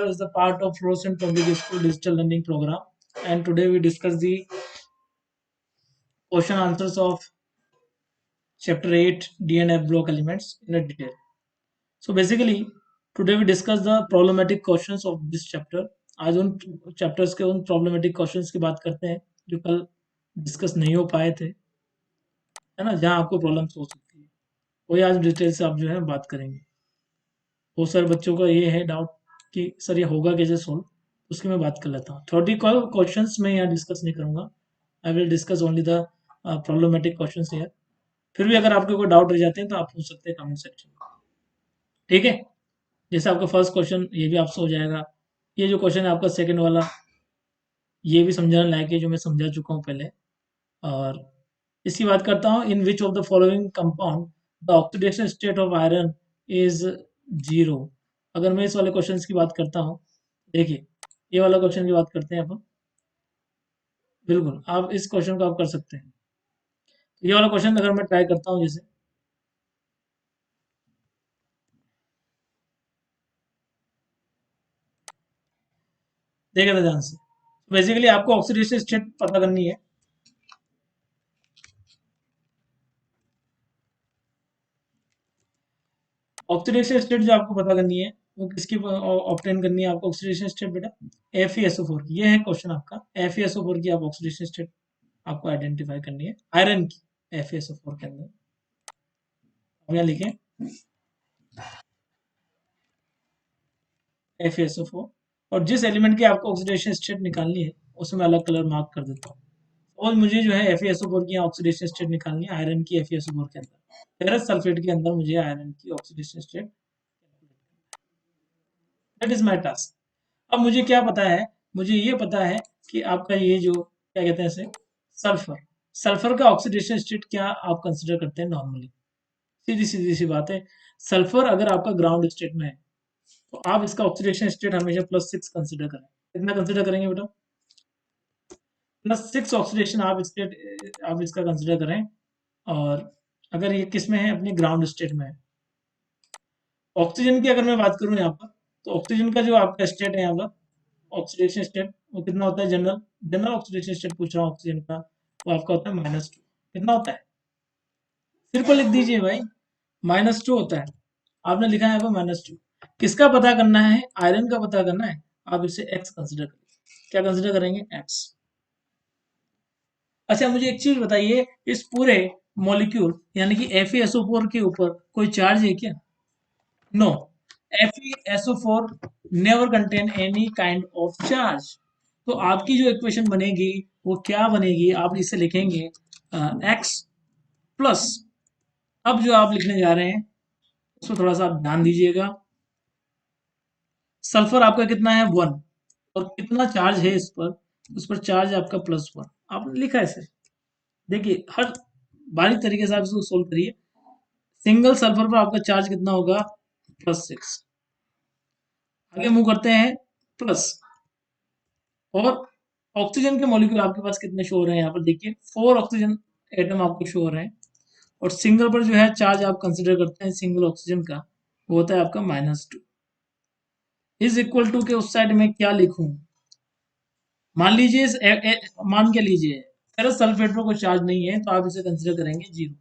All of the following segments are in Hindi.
is the part of Fluorescent Public School Digital Learning Program, and today we discuss the question answers of Chapter 8 DNF block elements in a detail. So basically, today we discuss the problematic questions of this chapter. आज उन चैप्टर्स के उन problematic questions की बात करते हैं जो कल डिस्कस नहीं हो पाए थे, है ना, जहाँ आपको प्रॉब्लम्स हो सकती है, वही आज डिटेल से आप जो है बात करेंगे। बहुत सारे बच्चों का ये है डाउट कि सर ये होगा कैसे सोल्व, उसकी मैं बात कर लेता हूँ। थ्योरेटिकल क्वेश्चंस में यहाँ डिस्कस नहीं करूंगा, I will discuss only the problematic questions here. फिर भी अगर आपके कोई डाउट रह जाते हैं तो आप पूछ सकते हैं कमेंट सेक्शन में, ठीक है। जैसे आपका फर्स्ट क्वेश्चन ये भी आपसे हो जाएगा। ये जो क्वेश्चन है आपका सेकंड वाला, ये भी समझाने लायक है, जो मैं समझा चुका हूँ पहले। और इसकी बात करता हूँ, in which of the following compound the oxidation state of iron is 0। अगर मैं इस वाले क्वेश्चन की बात करता हूँ, देखिए ये वाला क्वेश्चन की बात करते हैं अपन। बिल्कुल आप इस क्वेश्चन को आप कर सकते हैं। ये वाला क्वेश्चन अगर मैं ट्राई करता हूँ, जैसे देखिए था ध्यान से, बेसिकली आपको ऑक्सीडेशन स्टेट पता करनी है। ऑक्सीडेशन स्टेट जो आपको पता करनी है वो किसकी ऑब्टेन करनी है आपको ऑक्सीडेशन स्टेट बेटा, FeSO4 की। ये है क्वेश्चन आपका, FeSO4 की आप ऑक्सीडेशन स्टेट आपको आइडेंटिफाई करनी है आयरन की FeSO4 के अंदर। अब यहाँ लिखें FeSO4, और जिस एलिमेंट की आपको ऑक्सीडेशन स्टेट निकालनी है उसमें अलग कलर मार्क कर देता हूँ। और मुझे जो है FeSO4 की ऑक्सीडेशन स्टेट निकालनी है आयरन की FeSO4 के अंदर, फेरस सल्फेट के अंदर मुझे आयरन की oxidation state, that is my task. अब मुझे क्या पता है, मुझे ये पता है कि आपका ये जो क्या कहते हैं इसे, सल्फर, सल्फर का ऑक्सीडेशन स्टेट क्या आप कंसिडर करते हैं नॉर्मली। सीधी सीधी सी बात है, सल्फर अगर आपका ग्राउंड स्टेट में है तो आप इसका ऑक्सीडेशन स्टेट हमेशा +6 कंसिडर करें। कितना कंसिडर करेंगे बेटा, +6 ऑक्सीडेशन आप स्टेट आप इसका कंसिडर करें। और अगर ये किस में है, अपने ग्राउंड स्टेट में है। ऑक्सीजन की अगर मैं बात करूं यहाँ पर, तो ऑक्सीजन का जो आपका स्टेट है यहाँ पर ऑक्सीडेशन स्टेट, वो कितना होता है, जनरल जनरल ऑक्सीडेशन स्टेट पूछ रहा हूँ ऑक्सीजन का, वो आपका होता है -2। कितना होता है, सिर को लिख दीजिए भाई, -2 होता है। आपने लिखा है यहाँ पर -2। किसका पता करना है, आयरन का पता करना है, आप इसे x कंसिडर करेंगे। क्या कंसिडर करेंगे, x। अच्छा मुझे एक चीज बताइए, इस पूरे मॉलिक्यूल यानी कि FeSO4 के ऊपर कोई चार्ज है क्या, no. FeSO4 never contain any kind of charge. तो आपकी जो इक्वेशन बनेगी वो क्या बनेगी, आप इसे लिखेंगे x प्लस, अब जो आप लिखने जा रहे हैं उसमें थोड़ा सा आप ध्यान दीजिएगा। सल्फर आपका कितना है, 1, और कितना चार्ज है इस पर, उस पर चार्ज आपका +1, आपने लिखा है इसे। देखिए हर बारीक तरीके से आप इसको सोल्व करिए। सिंगल सल्फर पर आपका चार्ज कितना होगा, +6। आगे मूव करते हैं प्लस, और ऑक्सीजन के मॉलिक्यूल आपके पास कितने शो हो रहे हैं, यहाँ पर देखिए 4 ऑक्सीजन एटम आपको शो हो रहे हैं। और सिंगल पर जो है चार्ज आप कंसिडर करते हैं सिंगल ऑक्सीजन का, वो होता है आपका -2। इज इक्वल टू के उस साइड में क्या लिखूं, मान लीजिए मान के लीजिए फेरस सल्फेट पर कोई चार्ज नहीं है तो आप इसे कंसिडर करेंगे 0।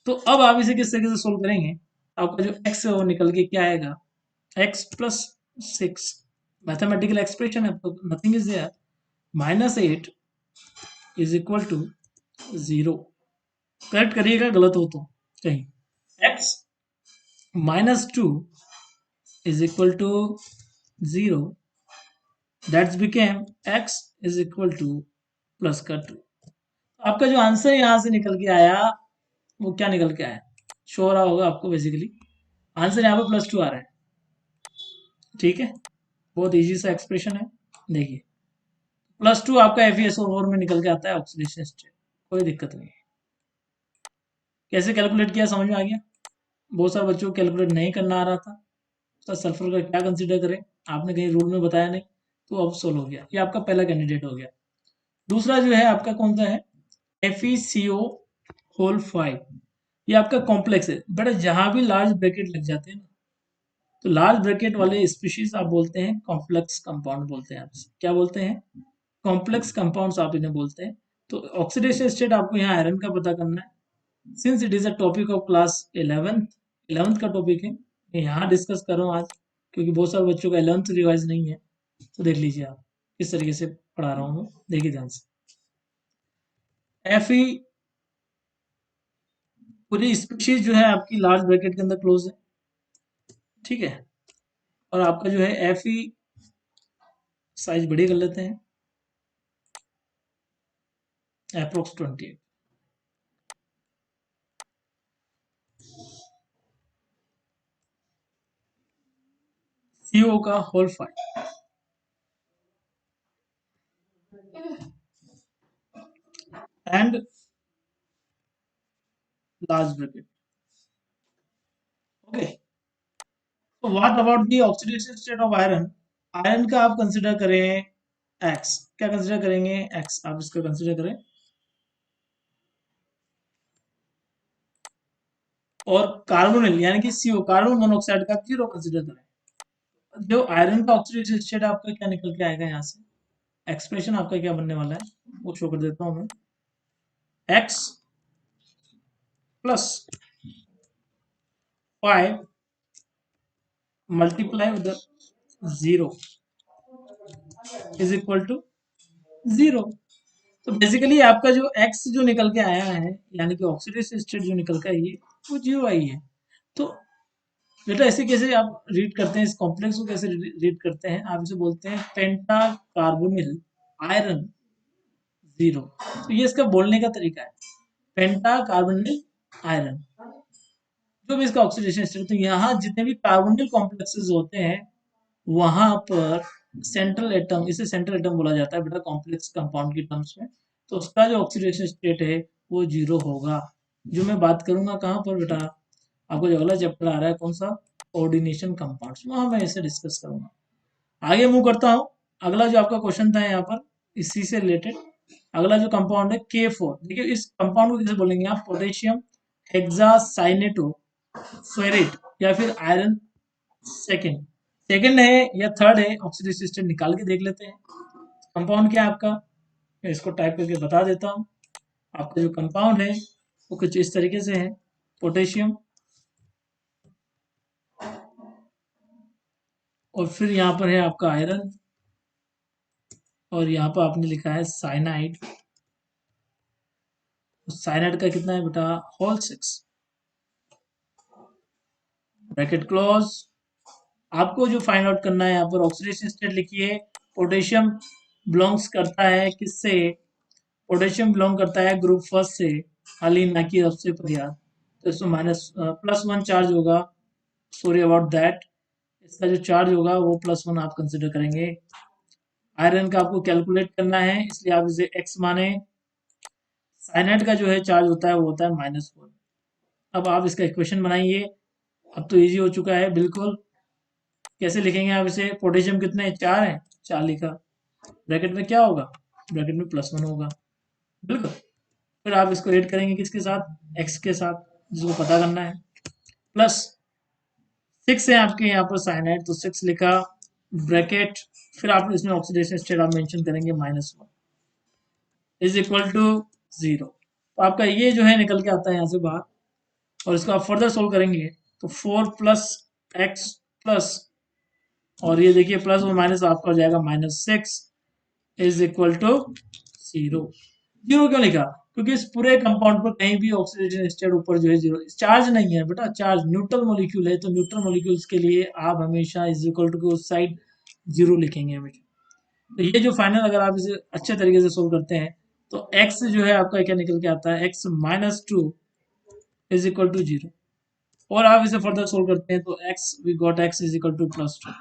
तो अब आप इसे किस तरीके से सोल्व करेंगे, आपका जो x है वो निकल के क्या आएगा, x + 6, मैथमेटिकल एक्सप्रेशन है तो nothing is there, -8 is equal to 0। Correct करिएगा गलत हो तो कहीं, x -2 is equal to 0, that's became x is equal to +2। आपका जो आंसर यहाँ से निकल के आया वो क्या निकल के आया, शो हो रहा होगा आपको, बेसिकली आंसर यहाँ पे +2 आ रहा है, ठीक है। बहुत इजी सा एक्सप्रेशन है, देखिए +2 आपका FeSO4 में निकल के आता है ऑक्सीडेशन स्टेट, कोई दिक्कत नहीं है। कैसे कैलकुलेट किया समझ में आ गया, बहुत सारे बच्चों को कैलकुलेट नहीं करना आ रहा था, तो सल्फर का क्या कंसीडर करें, आपने कहीं रूल में बताया नहीं, तो अब सोल्व हो गया। ये आपका पहला कैंडिडेट हो गया। दूसरा जो है आपका कौन सा है, FeCO5, ये आपका कॉम्प्लेक्स है बेटा, जहां भी लार्ज ब्रैकेट लग जाते हैं ना तो लार्ज ब्रैकेट वाले स्पीशीज आप बोलते हैं कॉम्प्लेक्स कंपाउंड बोलते हैं। आप क्या बोलते हैं? कॉम्प्लेक्स कंपाउंड्स आप इन्हें बोलते हैं। तो ऑक्सीडेशन स्टेट आपको यहाँ आयरन का पता करना है। Since it is a topic of class 11th का टॉपिक है, मैं यहाँ डिस्कस कर रहा हूँ आज, क्योंकि बहुत सारे बच्चों का 11th रिवाइज नहीं है। तो देख लीजिए आप किस तरीके से पढ़ा रहा हूँ, देखिए ध्यान से। एफ ई पूरी स्पीशीज जो है आपकी लार्ज ब्रैकेट के अंदर क्लोज है, ठीक है। और आपका जो है एफ ई साइज बड़ी कर लेते हैं, अप्रोक्स 28। CO का whole 5 and large bracket. Okay, तो what about the oxidation state of iron? Iron का आप कंसिडर करें एक्स, क्या कंसिडर करेंगे? एक्स, आप इसका कंसिडर करें। और कार्बोनिल यानी कि CO, कार्बन मोनोऑक्साइड का 0 कंसिडर करें। जो आयरन का ऑक्सीडेशन स्टेट आपका क्या निकल के आएगा यहाँ से? एक्सप्रेशन आपका क्या बनने वाला है वो शो कर देता हूं मैं। X plus 5 multiply with 0 is equal to 0। तो बेसिकली आपका जो एक्स जो निकल के आया है, यानी कि ऑक्सीडेशन स्टेट जो निकल के आई है, वो 0 आई है। तो बेटा ऐसे कैसे आप रीड करते हैं, इस कॉम्प्लेक्स को कैसे रीड करते हैं? आप इसे बोलते हैं पेंटा कार्बोनिल आयरन 0। तो ये इसका बोलने का तरीका है, पेंटा कार्बोनिल आयरन, जो भी इसका ऑक्सीडेशन स्टेट। तो यहाँ जितने भी कार्बोनिल कॉम्प्लेक्सेस होते हैं वहां पर सेंट्रल एटम, इसे सेंट्रल एटम बोला जाता है बेटा कॉम्प्लेक्स कंपाउंड की टर्म्स में। तो उसका जो ऑक्सीडेशन स्टेट है वो 0 होगा। जो मैं बात करूंगा कहाँ पर बेटा, आपको जो अगला चैप्टर आ रहा है कौन सा, कोऑर्डिनेशन कंपाउंड्स, वहां मैं इसे डिस्कस करूंगा। आगे मूव करता हूँ। अगला जो आपका क्वेश्चन था यहाँ पर इसी से रिलेटेड, अगला जो कंपाउंड है K4। देखिए इस कंपाउंड को कैसे बोलेंगे आप, पोटेशियम हेक्सासाइनेटो फेरेट या फिर आयरन सेकेंड, सेकेंड है या थर्ड है, ऑक्सीडेशन स्टेट निकाल के देख लेते हैं। कंपाउंड क्या है आपका, मैं इसको टाइप करके बता देता हूँ। आपका जो कंपाउंड है वो कुछ इस तरीके से है, पोटेशियम और फिर यहाँ पर है आपका आयरन और यहाँ पर आपने लिखा है साइनाइड। साइनाइड का कितना है बेटा, होल 6 ब्रैकेट क्लोज। आपको जो फाइंड आउट करना है यहाँ पर ऑक्सीडेशन स्टेट लिखिए। पोटेशियम बिलोंग्स करता है किससे, पोटेशियम बिलोंग करता है ग्रुप फर्स्ट से, खाली ना कि सबसे पर्याप्त। तो इसमें +1 चार्ज होगा, सॉरी अबाउट दैट, इसका जो चार्ज होगा वो +1 आप कंसिडर करेंगे। आयरन का आपको कैलकुलेट करना है इसलिए आप इसे x माने। साइनाइड का जो है चार्ज होता है वो होता है -1। अब आप इसका इक्वेशन बनाइए। अब तो इजी हो चुका है बिल्कुल। कैसे लिखेंगे आप इसे, पोटेशियम कितने 4 है, 4 लिखा, ब्रैकेट में क्या होगा, ब्रैकेट में +1 होगा, बिल्कुल। फिर आप इसको ऐड करेंगे किसके साथ, x के साथ, जिसको पता करना है। +6 है आपके यहाँ पर साइनाइड, तो 6 लिखा ब्रैकेट, फिर आप इसमें ऑक्सीडेशन स्टेट आप मेंशन करेंगे -1 इज इक्वल टू 0। तो आपका ये जो है निकल के आता है यहाँ से बाहर, और इसको आप फर्दर सोल्व करेंगे तो 4 + x प्लस, और ये देखिए प्लस और माइनस आपका हो जाएगा -6 इज इक्वल टू 0। 0 क्यों लिखा, क्योंकि इस पूरे कंपाउंड पर कहीं भी ऑक्सीडेशन स्टेट ऊपर जो है 0, चार्ज नहीं है बेटा, चार्ज न्यूट्रल मॉलिक्यूल है। तो न्यूट्रल मॉलिक्यूल्स के लिए आप हमेशा इज इक्वल टू के उस साइड 0 लिखेंगे हमेशा। तो ये जो फाइनल अगर आप इसे अच्छे तरीके से सोल्व करते हैं तो x जो है आपका क्या निकल के आता है, x -2 इज इक्वल टू 0। और आप इसे फर्दर सोल्व करते हैं तो x we got x is equal to +2।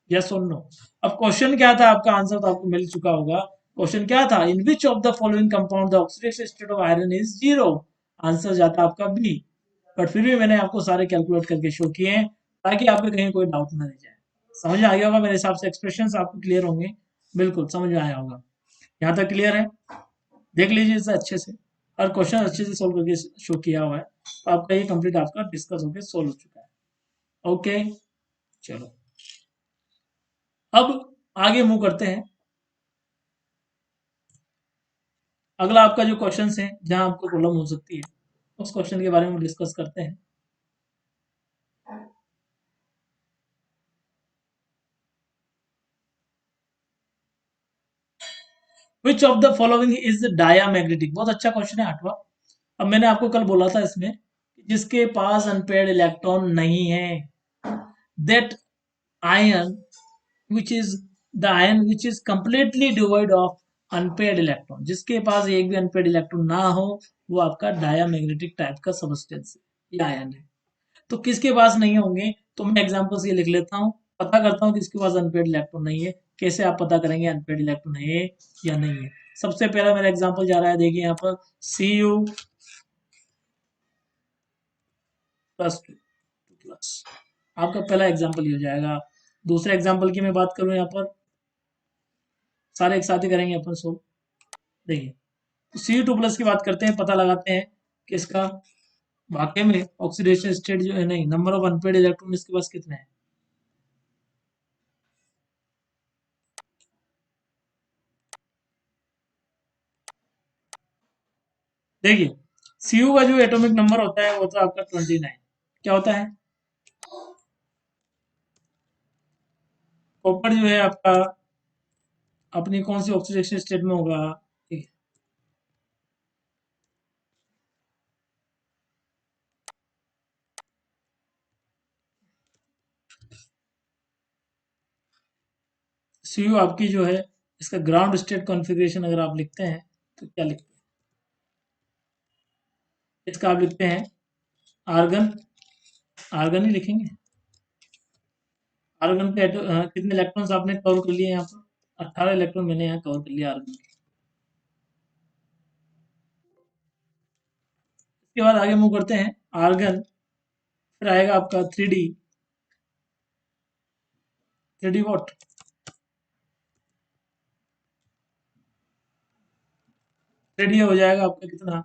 Yes और नो। अब क्वेश्चन क्या था, आपका आंसर तो आपको मिल चुका होगा। क्वेश्चन क्या था, in which of the following compound the oxidation state of iron is 0। Answer जाता आपका बी, बट फिर भी मैंने आपको सारे कैलकुलेट करके शो किए हैं ताकि आपको कहीं कोई डाउट ना रह जाए। समझ में आ गया होगा मेरे हिसाब से, एक्सप्रेशंस आपको क्लियर होंगे, बिल्कुल समझ में आया होगा। यहाँ तक क्लियर है, देख लीजिए इसे अच्छे से, हर क्वेश्चन अच्छे से सोल्व करके शो किया हुआ है। तो आपका ये कंप्लीट आपका डिस्कस होकर सोल्व हो चुका है। ओके। चलो अब आगे मूव करते हैं। अगला आपका जो क्वेश्चन है जहां आपको प्रॉब्लम हो सकती है उस क्वेश्चन के बारे में डिस्कस करते हैं। विच of the following is diamagnetic, बहुत अच्छा क्वेश्चन है 8वां। अब मैंने आपको कल बोला था इसमें जिसके पास अनपेयर्ड इलेक्ट्रॉन नहीं है, that ion which is the ion which is completely devoid of unpaired electron, जिसके पास एक भी अनपेयर्ड इलेक्ट्रॉन ना हो वो आपका डायामैग्नेटिक टाइप का सबस्टेंस है या आयन है। तो किसके पास नहीं होंगे, तो मैं एग्जांपल से लिख लेता हूँ, पता करता हूँ किसके पास अनपेयर्ड इलेक्ट्रॉन नहीं है। कैसे आप पता करेंगे अनपेयर्ड इलेक्ट्रॉन है या नहीं है? सबसे पहला मेरा एग्जांपल जा रहा है, देखिए यहाँ पर Cu प्लस 2 प्लस, आपका पहला एग्जांपल ये हो जाएगा। दूसरे एग्जांपल की मैं बात करूँ यहाँ पर, सारे एक साथ ही करेंगे अपन सोल्व। देखिए तो Cu2 प्लस की बात करते हैं, पता लगाते हैं कि इसका वाकई में ऑक्सीडेशन स्टेट जो है, नहीं, नंबर ऑफ अनपेयर्ड इलेक्ट्रॉन इसके पास कितने हैं। देखिए Cu का जो एटॉमिक नंबर होता है वो होता है आपका 29। क्या होता है? कॉपर जो है आपका अपनी कौन सी ऑक्सीडेशन स्टेट में होगा, ठीक है। Cu आपकी जो है इसका ग्राउंड स्टेट कॉन्फ़िगरेशन अगर आप लिखते हैं तो क्या लिखते हैं? इसका आप लिखते हैं आर्गन, आर्गन ही लिखेंगे। आर्गन के कितने इलेक्ट्रॉन्स आपने कवर कर लिए यहाँ पर? 18 इलेक्ट्रॉन मैंने यहाँ कवर कर लिया आर्गन के। इसके बाद आगे मूव करते हैं आर्गन, फिर आएगा आपका 3D, 3D what, three D हो जाएगा आपका कितना?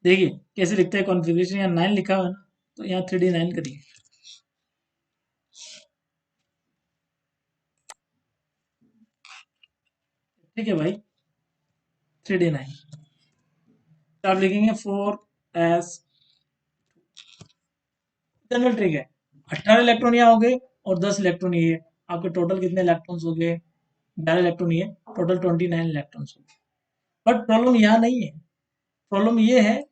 देखिए कैसे लिखते हैं कॉन्फ़िगरेशन, यहाँ 9 लिखा हुआ है ना, तो यहाँ 3D9 करिए। ठीक है भाई, 3D9 तो आप लिखेंगे 4s, जनरल ट्रिक है। 18 इलेक्ट्रॉन यहाँ हो गए और 10 इलेक्ट्रॉन ये, आपके टोटल कितने इलेक्ट्रॉन्स हो गए? 11 इलेक्ट्रॉन ये, टोटल 29 इलेक्ट्रॉन्स हो गए। बट प्रॉब्लम यहाँ नहीं है, प्रॉब्लम ये है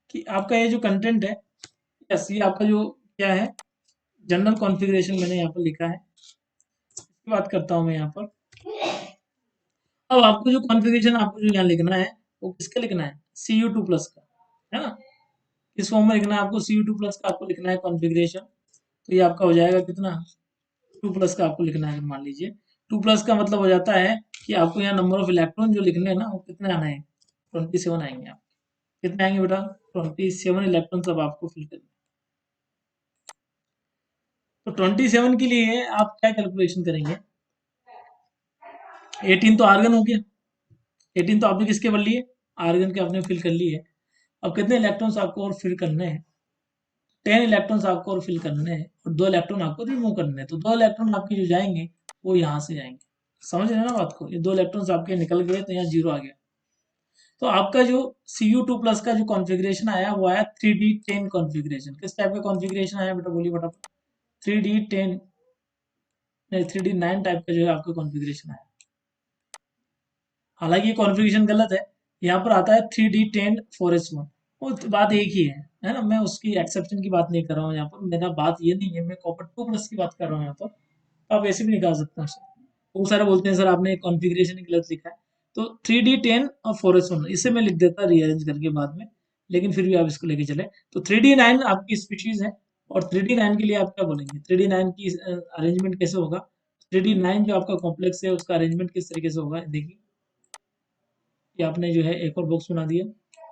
कि आपका ये जो कंटेंट है, यस, ये आपका जो क्या है, जनरल कॉन्फ़िगरेशन मैंने यहाँ पर लिखा है। इसकी बात करता हूँ मैं यहाँ पर। अब आपको जो कॉन्फ़िगरेशन आपको जो यहाँ लिखना है वो किसका लिखना है? Cu2 प्लस का, है ना? इस फॉर्म में लिखना है आपको, Cu2 प्लस का आपको लिखना है कॉन्फ़िगरेशन। तो ये आपका हो जाएगा कितना? 2 प्लस का आपको लिखना है, मान लीजिए 2 प्लस का मतलब हो जाता है कि आपको यहाँ नंबर ऑफ इलेक्ट्रॉन जो लिखने हैं ना वो कितने आना है? 27 आएंगे। आप कितने आएंगे बेटा? 27 इलेक्ट्रॉन सब आपको फिल करना है। तो 27 के लिए आप क्या कैलकुलेशन करेंगे? 18 तो आर्गन हो गया, 18 तो आपने किसके भर लिए? आर्गन के आपने फिल कर लिए। अब कितने इलेक्ट्रॉन्स आपको और फिल करने हैं? 10 इलेक्ट्रॉन्स आपको और फिल करने हैं और 2 इलेक्ट्रॉन आपको रिमूव करने हैं। तो 2 इलेक्ट्रॉन आपके जो जाएंगे वो यहाँ से जाएंगे। समझ रहे हैं ना बात को? ये 2 इलेक्ट्रॉन्स आपके निकल गए तो यहाँ जीरो आ गया। तो आपका जो Cu2 प्लस का जो कॉन्फ़िगरेशन आया वो आया 3D10 कॉन्फ़िगरेशन। किस टाइप का कॉन्फ़िगरेशन आया बेटा, बोलिए फटाफट? 3D10 नहीं, 3D9 टाइप का जो है आपका कॉन्फ़िगरेशन आया। हालांकि ये कॉन्फ़िगरेशन गलत है, यहाँ पर आता है 3D10 4s1, वो तो बात एक ही है ना? मैं उसकी एक्सेप्शन की बात नहीं कर रहा हूँ यहाँ पर, मेरा बात ये नहीं है, मैं कॉपर 2 प्लस की बात कर रहा हूँ यहाँ पर। आप ऐसे भी निकाल सकते हैं उसे। वो सारे बोलते हैं सर आपने कॉन्फ़िगरेशन ही गलत लिखा है। तो 3D10 और 4s1 इसे मैं लिख देता रीअरेंज करके बाद में, लेकिन फिर भी आप इसको लेके चले। तो 3D9 आपकी स्पीशीज है और 3D9 के लिए आप क्या बोलेंगे? 3D9 की अरेंजमेंट कैसे होगा? 3D9 जो आपका कॉम्प्लेक्स है उसका अरेंजमेंट किस तरीके से होगा, देखिए कि आपने जो है एक और बॉक्स बना दिया।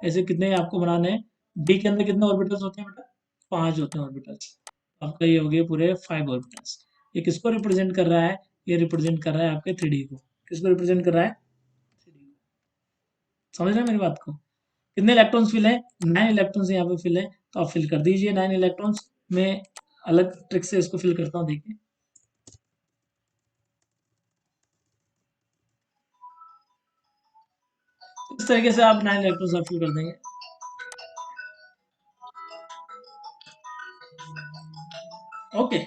ऐसे कितने आपको बनाने हैं? डी के अंदर कितने ऑर्बिटल्स होते हैं बेटा? 5 होते हैं ऑर्बिटल्स। आपका ये हो गया पूरे 5 ऑर्बिटल्स। ये किसको रिप्रेजेंट कर रहा है? ये रिप्रेजेंट कर रहा है आपके 3D को। किसको रिप्रेजेंट कर रहा है? 3D को। समझ रहे हैं मेरी बात को? कितने इलेक्ट्रॉन्स फिल है? 9 इलेक्ट्रॉन्स यहाँ पे फिल है। तो आप फिल कर दीजिए 9 इलेक्ट्रॉन्स में। अलग ट्रिक से इसको फिल करता हूँ, देखिए। इस तरीके से आप 9 इलेक्ट्रॉन्स आप फिल कर देंगे। ओके,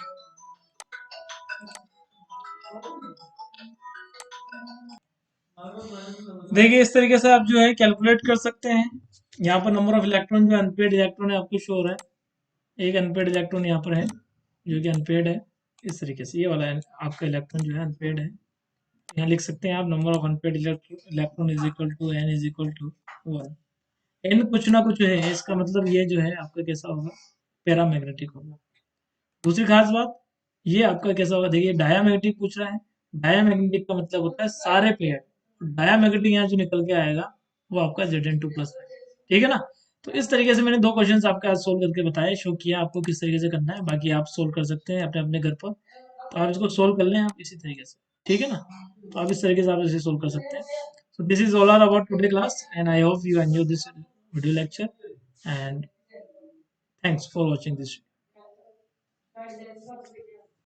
देखिए इस तरीके से आप जो है कैलकुलेट कर सकते हैं। यहाँ पर नंबर ऑफ इलेक्ट्रॉन जो अनपेड इलेक्ट्रॉन है आपको शो हो रहा है। एक अनपेड इलेक्ट्रॉन यहाँ पर है जो कि अनपेड है। इस तरीके से ये वाला आपका इलेक्ट्रॉन जो है अनपेड है। यहाँ लिख सकते हैं आप number of unpaired electron is equal to n is equal to 1। n कुछ ना कुछ है, इसका मतलब ये जो है आपका कैसा होगा, पैरामैग्नेटिक होगा। दूसरी खास बात, ये आपका कैसा होगा, देखिए डायामैग्नेटिक पूछ रहा है। डायामैग्नेटिक का मतलब होता है सारे पेयर। डायामैग्नेटिक यहाँ जो निकल के आएगा वो आपका Zn2 प्लस है। ठीक है ना। तो इस तरीके से मैंने 2 क्वेश्चंस आपके आज सोल्व करके बताए, शो किया आपको किस तरीके से करना है। बाकी आप सोल्व कर सकते हैं अपने अपने घर पर। तो आप इसको सोल्व कर लें आप इसी तरीके से। ठीक है ना। तो आप इस तरीके से आप इसे सोल्व कर सकते हैं। So this is all about today class, and I hope you enjoy this video lecture, and thanks for watching this.